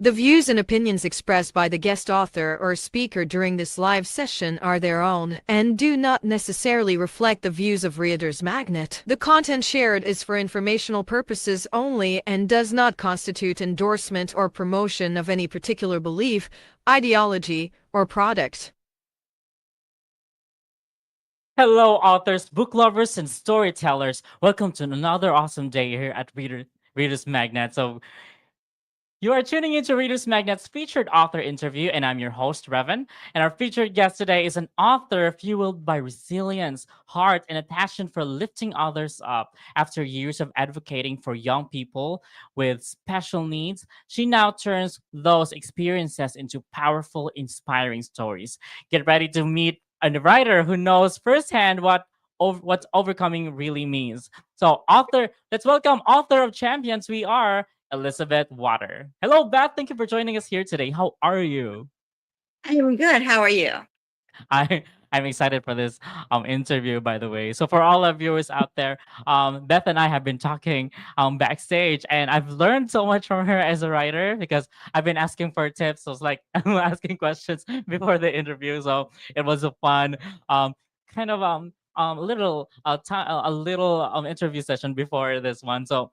The views and opinions expressed by the guest author or speaker during this live session are their own and do not necessarily reflect the views of Reader's Magnet. The content shared is for informational purposes only and does not constitute endorsement or promotion of any particular belief, ideology, or product. Hello, authors, book lovers, and storytellers. Welcome to another awesome day here at Reader's Magnet. So, you are tuning into Reader's Magnet's featured author interview, and I'm your host, Revan. And our featured guest today is an author fueled by resilience, heart, and a passion for lifting others up. After years of advocating for young people with special needs, she now turns those experiences into powerful, inspiring stories. Get ready to meet a writer who knows firsthand what overcoming really means. So, let's welcome author of Champions. We are Elisabeth Watter. Hello, Beth. Thank you for joining us here today. How are you? I'm good. How are you? I I'm excited for this interview, by the way. So for all of viewers out there, Beth and I have been talking backstage, and I've learned so much from her as a writer because I've been asking for tips. So it's like I'm asking questions before the interview. So it was a fun kind of a little interview session before this one. So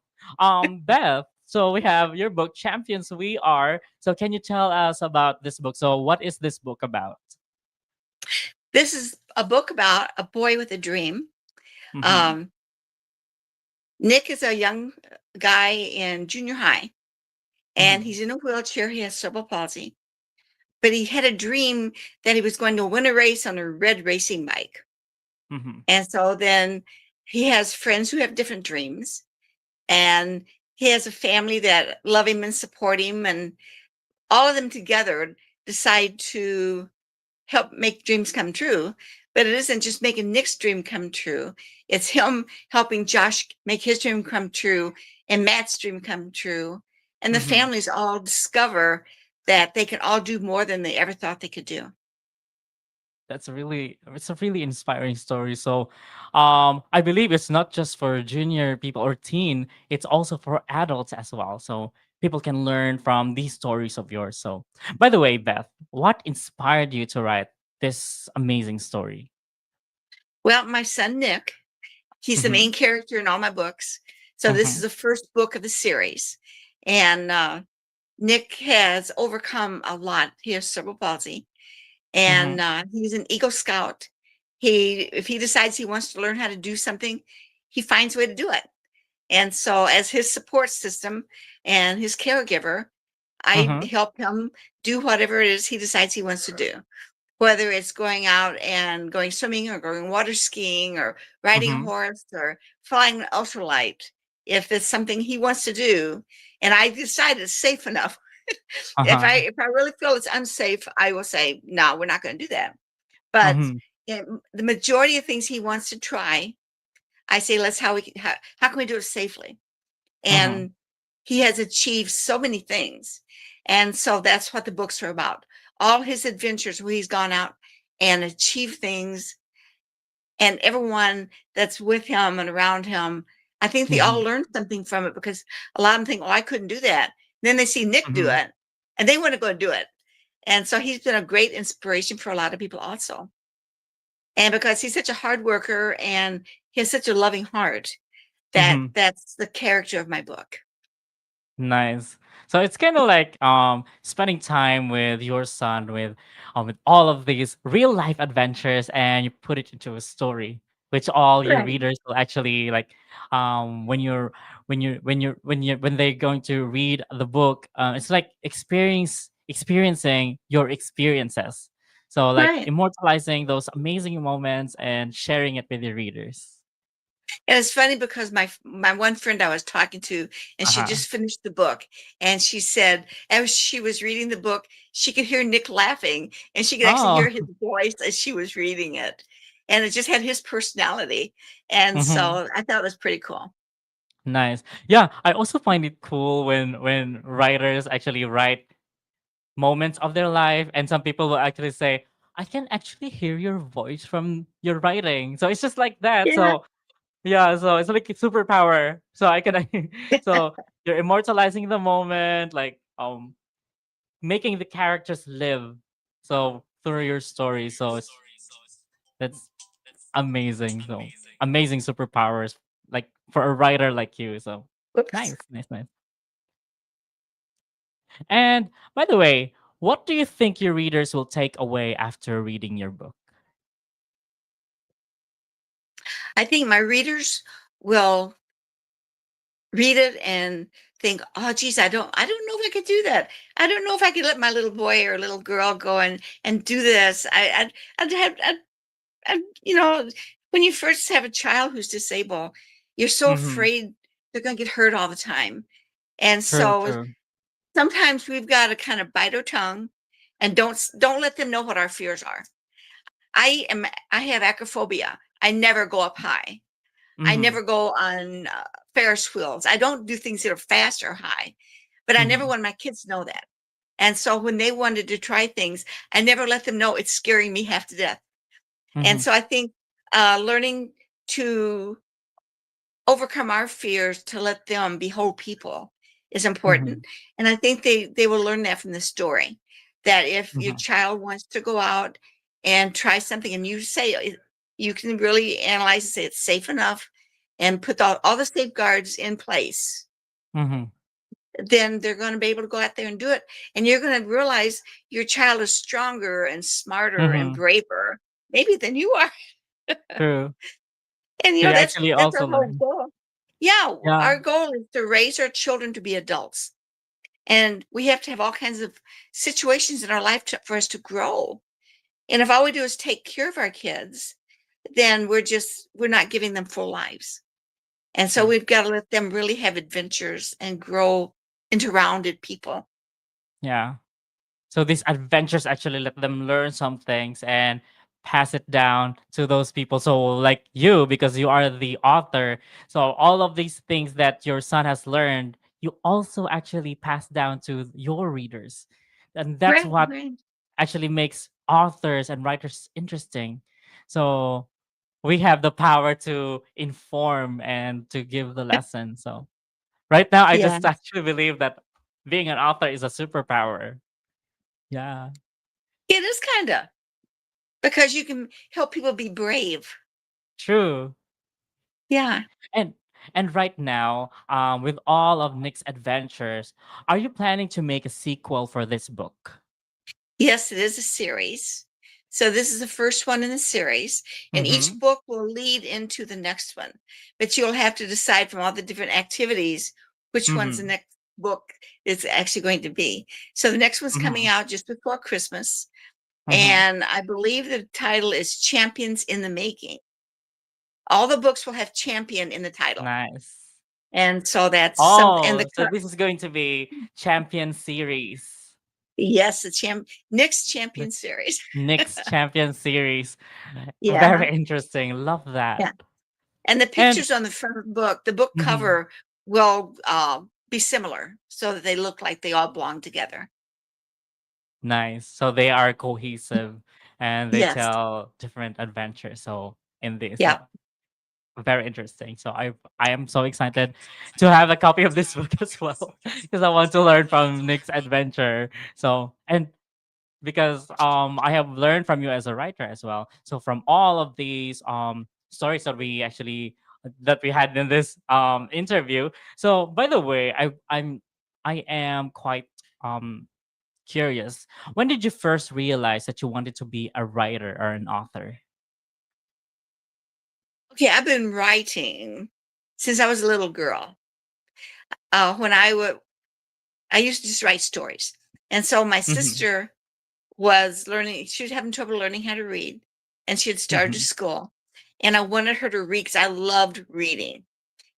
Beth, so we have your book Champions We Are. So can you tell us about this book? So what is this book about? This is a book about a boy with a dream. Mm-hmm. Um, Nick is a young guy in junior high, and Mm-hmm. he's in a wheelchair. He has cerebral palsy, but he had a dream that he was going to win a race on a red racing bike. Mm-hmm. And so then he has friends who have different dreams, and he has a family that love him and support him, and all of them together decide to help make dreams come true. But it isn't just making Nick's dream come true. It's him helping Josh make his dream come true and Matt's dream come true. And the Mm-hmm. families all discover that they can all do more than they ever thought they could do. It's a really inspiring story. So I believe it's not just for junior people or teen, it's also for adults as well. So people can learn from these stories of yours. So by the way, Beth, what inspired you to write this amazing story? Well, my son Nick, he's the Mm-hmm. main character in all my books. So this Mm-hmm. is the first book of the series. And Nick has overcome a lot. He has cerebral palsy, Mm-hmm. and he's an Eagle Scout. If he decides he wants to learn how to do something, he finds a way to do it. And so, as his support system and his caregiver, I Mm-hmm. help him do whatever it is he decides he wants to do, whether it's going out and going swimming or going water skiing or riding a Mm-hmm. horse or flying an ultralight. If it's something he wants to do, and I decide it's safe enough, Uh-huh. if I really feel it's unsafe, I will say, no, we're not going to do that. But Mm-hmm. the majority of things he wants to try, I say, let's how can we do it safely? Mm-hmm. And he has achieved so many things. And so that's what the books are about. All his adventures where he's gone out and achieved things, and everyone that's with him and around him, I think they all Mm-hmm. learned something from it, because a lot of them think, oh, I couldn't do that. Then they see Nick do Mm-hmm. it and they want to go do it. And so he's been a great inspiration for a lot of people also. And because he's such a hard worker and he has such a loving heart, Mm-hmm. that's the character of my book. Nice. So it's kind of like spending time with your son with all of these real life adventures, and you put it into a story which all your Right. readers will actually like when they're going to read the book, it's like experiencing your experiences. So like Right. immortalizing those amazing moments and sharing it with your readers. And it's funny because my one friend I was talking to, and she Uh-huh. just finished the book, and she said as she was reading the book, she could hear Nick laughing, and she could actually Oh. hear his voice as she was reading it, and it just had his personality, and Mhm. so I thought it was pretty cool. Nice. Yeah, I also find it cool when writers actually write moments of their life, and some people will actually say, "I can actually hear your voice from your writing." So it's just like that. Yeah. So yeah, so it's like a superpower. So I can so you're immortalizing the moment, like making the characters live so through your story. So that's amazing. So amazing superpowers, like for a writer like you. So Whoops. nice, nice, nice. And by the way, what do you think your readers will take away after reading your book? I think my readers will read it and think, "Oh, geez, I don't know if I could do that. I don't know if I could let my little boy or little girl go and do this. I'd have, when you first have a child who's disabled, you're so Mm-hmm. afraid they're going to get hurt all the time, and True, so true. sometimes we've got to kind of bite our tongue and don't let them know what our fears are. I have acrophobia. I never go up high. I Mm-hmm. never go on Ferris wheels. I don't do things that are fast or high, but I never Mm-hmm. want my kids to know that. And so when they wanted to try things, I never let them know it's scaring me half to death. Mm-hmm. And so I think learning to overcome our fears to let them be whole people is Mm-hmm. important. And I think they will learn that from the story. That if your Mm-hmm. child wants to go out and try something, and you say you can really analyze and say it's safe enough, and put all the safeguards in place, Mm-hmm. then they're going to be able to go out there and do it. And you're going to realize your child is stronger and smarter and Mm-hmm. braver, maybe than you are. True. And They that's actually that's also our whole learn. goal. Yeah, Yeah. our goal is to raise our children to be adults. And we have to have all kinds of situations in our life for us to grow. And if all we do is take care of our kids, then we're not giving them full lives. And so True. we've got to let them really have adventures and grow into rounded people. Yeah. So these adventures actually let them learn some things and pass it down to those people. So like you, because you are the author, so all of these things that your son has learned, you also actually pass down to your readers. And that's Right, what right. actually makes authors and writers interesting. So we have the power to inform and to give the lesson. So right now I Yeah. just actually believe that being an author is a superpower. Yeah. It is kind of because you can help people be brave. True. Yeah. And and right now, with all of Nick's adventures, are you planning to make a sequel for this book? Yes, it is a series. So this is the first one in the series, and each Mm-hmm. book will lead into the next one. But you'll have to decide from all the different activities which one's the Mm-hmm. next book is actually going to be. So the next one's coming Mm-hmm. out just before Christmas, Mm-hmm. and I believe the title is Champions in the Making. All the books will have champion in the title. Nice. And so that's something, and Oh, so this is going to be Champion Series. yes, Nick's The Champion series. Nick's Champion Series. Yeah. Very interesting. Love that. Yeah. And the And pictures on the front of the book, the book mhm, cover will be similar so that they look like they all belong together. nice. So they are cohesive and they Yes. tell different adventures. So in this, Yeah. so very interesting. So I am so excited to have a copy of this book as well because I want to learn from Nick's adventure. So and because I have learned from you as a writer as well. So from all of these stories that we had in this interview. So by the way, I am quite um curious. When did you first realize that you wanted to be a writer or an author? Okay. I've been writing since I was a little girl. When I used to just write stories. And so my Mm-hmm. sister was learning, she was having trouble learning how to read, and she had started Mm-hmm. school. And I wanted her to read because I loved reading.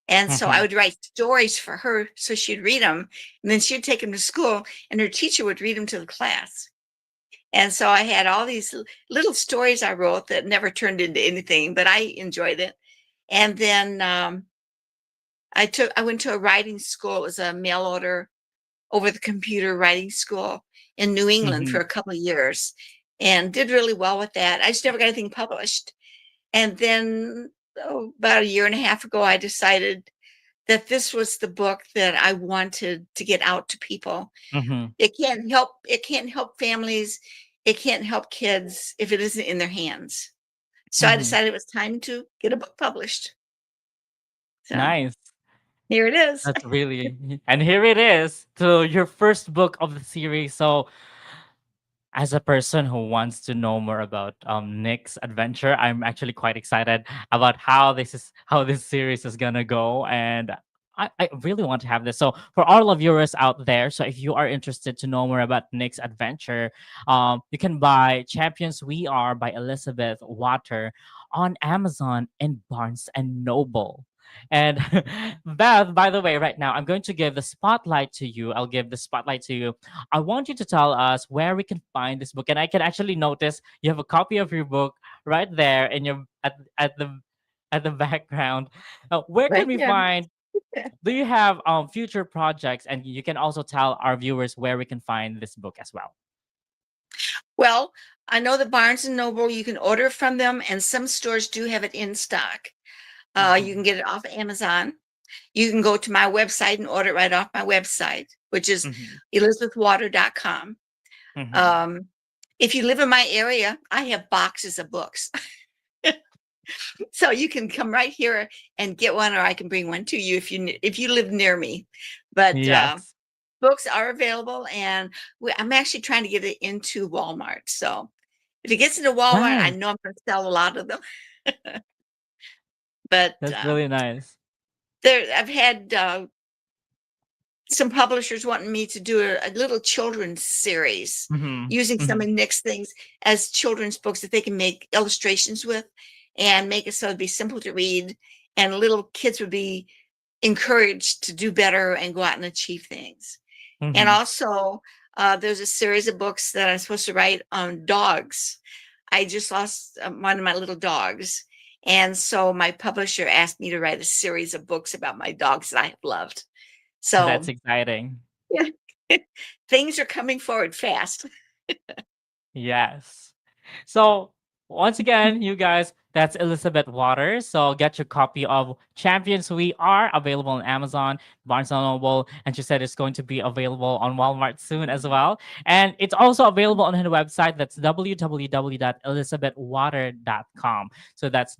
And so I Mm-hmm. would write stories for her so she'd read them. And then she'd take them to school, and her teacher would read them to the class. And so I had all these little stories I wrote that never turned into anything, but I enjoyed it. And then I went to a writing school. It was a mail order over the computer writing school in New England for Mm-hmm. a couple of years, and did really well with that. I just never got anything published. And then about a year and a half ago, I decided that this was the book that I wanted to get out to people. Mm-hmm. It can't help families, it can't help kids if it isn't in their hands. So I Mm-hmm. decided it was time to get a book published. So Nice. here it is. That's really, and here it is to your first book of the series. So, as a person who wants to know more about Nick's adventure, I'm actually quite excited about how this series is gonna go, and I really want to have this. So for all of viewers out there, so if you are interested to know more about Nick's adventure, you can buy Champions We Are by Elisabeth Watter on Amazon and Barnes and Noble. And Beth, by the way, right now I'm going to give the spotlight to you. I'll give the spotlight to you. I want you to tell us where we can find this book. And I can actually notice you have a copy of your book right there in your at the background. Where can Right we here. find? Do you have future projects? And you can also tell our viewers where we can find this book as well. Well, I know that Barnes and Noble, you can order from them, and some stores do have it in stock. You can get it off Amazon. You can go to my website and order it right off my website, which is Mm-hmm. elisabethwater.com. Mm-hmm. If you live in my area, I have boxes of books. So you can come right here and get one, or I can bring one to you if you live near me. But Yes. books are available, and I'm actually trying to get it into Walmart. So if it gets into Walmart, I Nice. know I'm going to sell a lot of them. But That's really nice. I've had some publishers wanting me to do a little children's series Mm-hmm. using some Mm-hmm. of Nick's things as children's books that they can make illustrations with and make it so it'd be simple to read, and little kids would be encouraged to do better and go out and achieve things. And Mm-hmm. also, there's a series of books that I'm supposed to write on dogs. I just lost one of my little dogs. And so my publisher asked me to write a series of books about my dogs that I have loved. That's So exciting. yeah, things are coming forward fast. Yes. So once again, you guys, that's Elisabeth Waters. So get your copy of Champions We Are available on Amazon, Barnes and Noble, and she said it's going to be available on Walmart soon as well. And it's also available on her website. That's www.elisabethwatter.com. So that's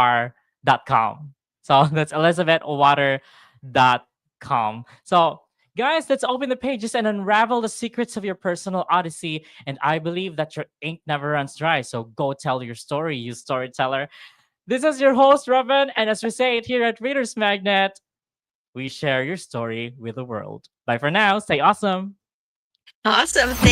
www.elisabethwatter.com. So that's elizabethwater.com. So, guys, let's open the pages and unravel the secrets of your personal odyssey. And I believe that your ink never runs dry. So go tell your story, you storyteller. This is your host, Robin. And as we say it here at Readers Magnet, we share your story with the world. Bye for now. Stay awesome. Awesome. Thank